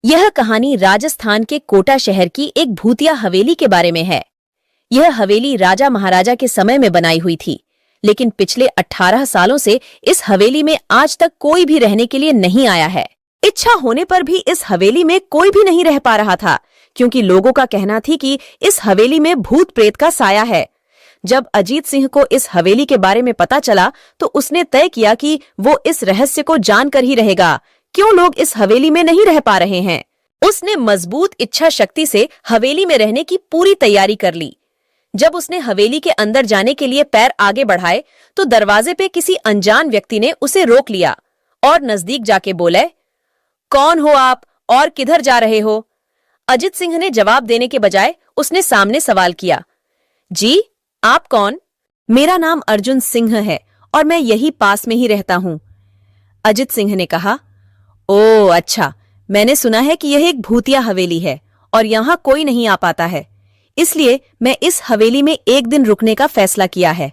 यह कहानी राजस्थान के कोटा शहर की एक भूतिया हवेली के बारे में है। यह हवेली राजा महाराजा के समय में बनाई हुई थी, लेकिन पिछले 18 सालों से इस हवेली में आज तक कोई भी रहने के लिए नहीं आया है। इच्छा होने पर भी इस हवेली में कोई भी नहीं रह पा रहा था, क्योंकि लोगों का कहना थी कि इस हवेली में भूत प्रेत का साया है। जब अजीत सिंह को इस हवेली के बारे में पता चला तो उसने तय किया कि वो इस रहस्य को जानकर ही रहेगा, क्यों लोग इस हवेली में नहीं रह पा रहे हैं। उसने मजबूत इच्छा शक्ति से हवेली में रहने की पूरी तैयारी कर ली। जब उसने हवेली के अंदर जाने के लिए पैर आगे बढ़ाए तो दरवाजे पे किसी अनजान व्यक्ति ने उसे रोक लिया और नजदीक जाके बोले, कौन हो आप और किधर जा रहे हो? अजित सिंह ने जवाब देने के बजाय उसने सामने सवाल किया, जी आप कौन? मेरा नाम अर्जुन सिंह है और मैं यही पास में ही रहता हूं। अजित सिंह ने कहा, ओ अच्छा, मैंने सुना है कि यह एक भूतिया हवेली है और यहाँ कोई नहीं आ पाता है, इसलिए मैं इस हवेली में एक दिन रुकने का फैसला किया है।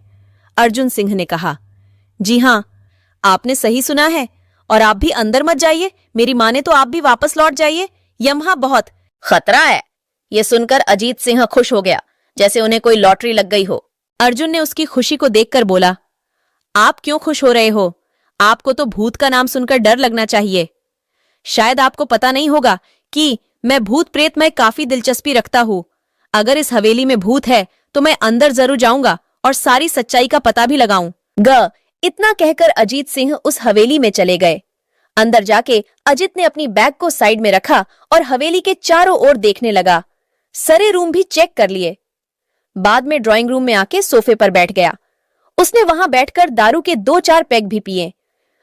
अर्जुन सिंह ने कहा, जी हाँ, आपने सही सुना है और आप भी अंदर मत जाइए, मेरी माने तो आप भी वापस लौट जाइए, यमहा बहुत खतरा है। ये सुनकर अजीत सिंह खुश हो गया, जैसे उन्हें कोई लॉटरी लग गई हो। अर्जुन ने उसकी खुशी को देखकर बोला, आप क्यों खुश हो रहे हो? आपको तो भूत का नाम सुनकर डर लगना चाहिए। शायद आपको पता नहीं होगा कि मैं भूत प्रेत में काफी दिलचस्पी रखता हूँ। अगर इस हवेली में भूत है तो मैं अंदर जरूर जाऊंगा और सारी सच्चाई का पता भी लगाऊंगा। इतना कहकर अजीत सिंह उस हवेली में चले गए। अंदर जाके अजित ने अपनी बैग को साइड में रखा और हवेली के चारों ओर देखने लगा। सारे रूम भी चेक कर लिए। बाद में ड्राइंग रूम में आके सोफे पर बैठ गया। उसने वहां बैठकर दारू के 2-4 पैग भी पिए।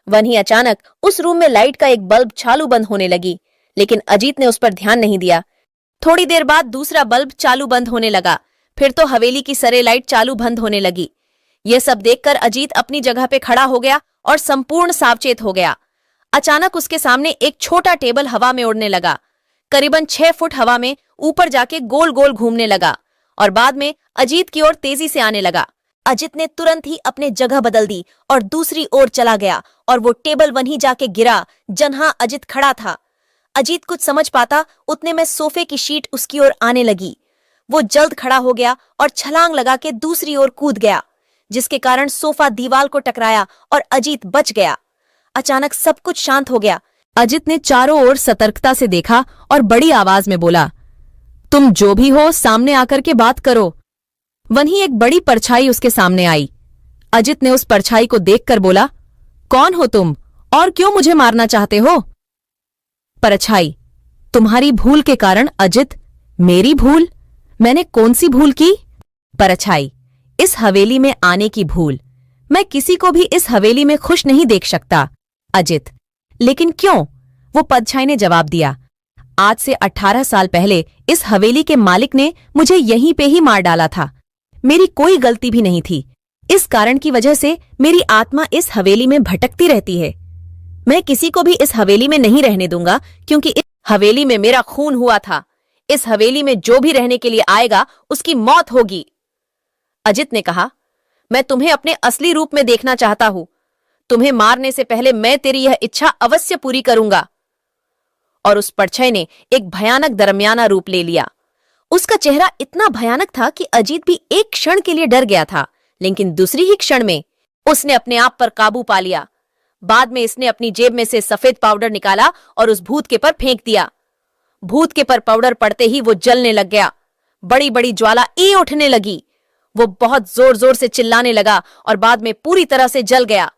वहीं अचानक उस रूम में लाइट का एक बल्ब चालू बंद होने लगी, लेकिन अजीत ने उस पर ध्यान नहीं दिया। थोड़ी देर बाद दूसरा बल्ब चालू बंद होने लगा, फिर तो हवेली की सारे लाइट चालू बंद होने लगी। यह सब देखकर अजीत अपनी जगह पे खड़ा हो गया और संपूर्ण सावचेत हो गया। अचानक उसके सामने एक छोटा टेबल हवा में उड़ने लगा, करीबन 6 फुट हवा में ऊपर जाके गोल गोल घूमने लगा और बाद में अजीत की ओर तेजी से आने लगा। अजित ने तुरंत ही अपने जगह बदल दी और दूसरी ओर चला गया और वो टेबल वहीं जाके गिरा जहां अजित खड़ा था। अजीत कुछ समझ पाता उतने में सोफे की शीट उसकी ओर आने लगी। वो जल्द खड़ा हो गया और छलांग लगा के दूसरी ओर कूद गया, जिसके कारण सोफा दीवार को टकराया और अजीत बच गया। अचानक सब कुछ शांत हो गया। अजित ने चारों ओर सतर्कता से देखा और बड़ी आवाज में बोला, तुम जो भी हो सामने आकर के बात करो। वहीं एक बड़ी परछाई उसके सामने आई। अजित ने उस परछाई को देखकर बोला, कौन हो तुम और क्यों मुझे मारना चाहते हो? परछाई, तुम्हारी भूल के कारण अजित। मेरी भूल? मैंने कौन सी भूल की? परछाई, इस हवेली में आने की भूल। मैं किसी को भी इस हवेली में खुश नहीं देख सकता। अजित, लेकिन क्यों? वो परछाई ने जवाब दिया, आज से 18 साल पहले इस हवेली के मालिक ने मुझे यहीं पे ही मार डाला था। मेरी कोई गलती भी नहीं थी। इस कारण की वजह से मेरी आत्मा इस हवेली में भटकती रहती है। मैं किसी को भी इस हवेली में नहीं रहने दूंगा, क्योंकि इस हवेली में मेरा खून हुआ था। इस हवेली में जो भी रहने के लिए आएगा उसकी मौत होगी। अजित ने कहा, मैं तुम्हें अपने असली रूप में देखना चाहता हूं। तुम्हें मारने से पहले मैं तेरी यह इच्छा अवश्य पूरी करूंगा। और उस परछाई ने एक भयानक दरमियाना रूप ले लिया। उसका चेहरा इतना भयानक था कि अजीत भी एक क्षण के लिए डर गया था, लेकिन दूसरी ही क्षण में उसने अपने आप पर काबू पा लिया। बाद में इसने अपनी जेब में से सफेद पाउडर निकाला और उस भूत के पर फेंक दिया। भूत के पर पाउडर पड़ते ही वो जलने लग गया। बड़ी बड़ी ज्वाला उठने लगी। वो बहुत जोर जोर से चिल्लाने लगा और बाद में पूरी तरह से जल गया।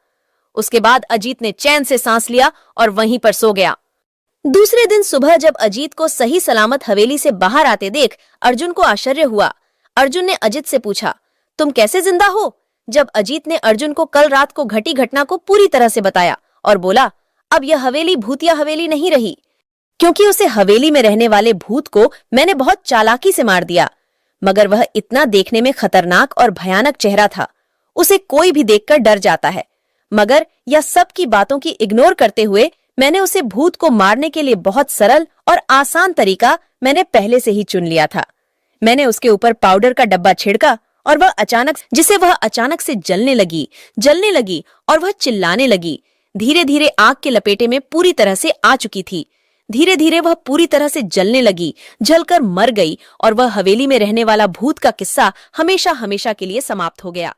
उसके बाद अजीत ने चैन से सांस लिया और वहीं पर सो गया। दूसरे दिन सुबह जब अजीत को सही सलामत हवेली से बाहर आते देख अर्जुन को आश्चर्य हुआ। अर्जुन ने अजीत से पूछा, तुम कैसे जिंदा हो? जब अजीत ने अर्जुन को कल रात को घटी घटना को पूरी तरह से बताया और बोला, अब यह हवेली भूतिया हवेली नहीं रही, क्योंकि उसे हवेली में रहने वाले भूत को मैंने बहुत चालाकी से मार दिया। मगर वह इतना देखने में खतरनाक और भयानक चेहरा था, उसे कोई भी देखकर डर जाता है। मगर यह सब की बातों की इग्नोर करते हुए मैंने उसे भूत को मारने के लिए बहुत सरल और आसान तरीका मैंने पहले से ही चुन लिया था। मैंने उसके ऊपर पाउडर का डब्बा छिड़का और वह अचानक से जलने लगी और वह चिल्लाने लगी। धीरे धीरे आग के लपेटे में पूरी तरह से आ चुकी थी। धीरे धीरे वह पूरी तरह से जलने लगी, जलकर मर गई और वह हवेली में रहने वाला भूत का किस्सा हमेशा हमेशा के लिए समाप्त हो गया।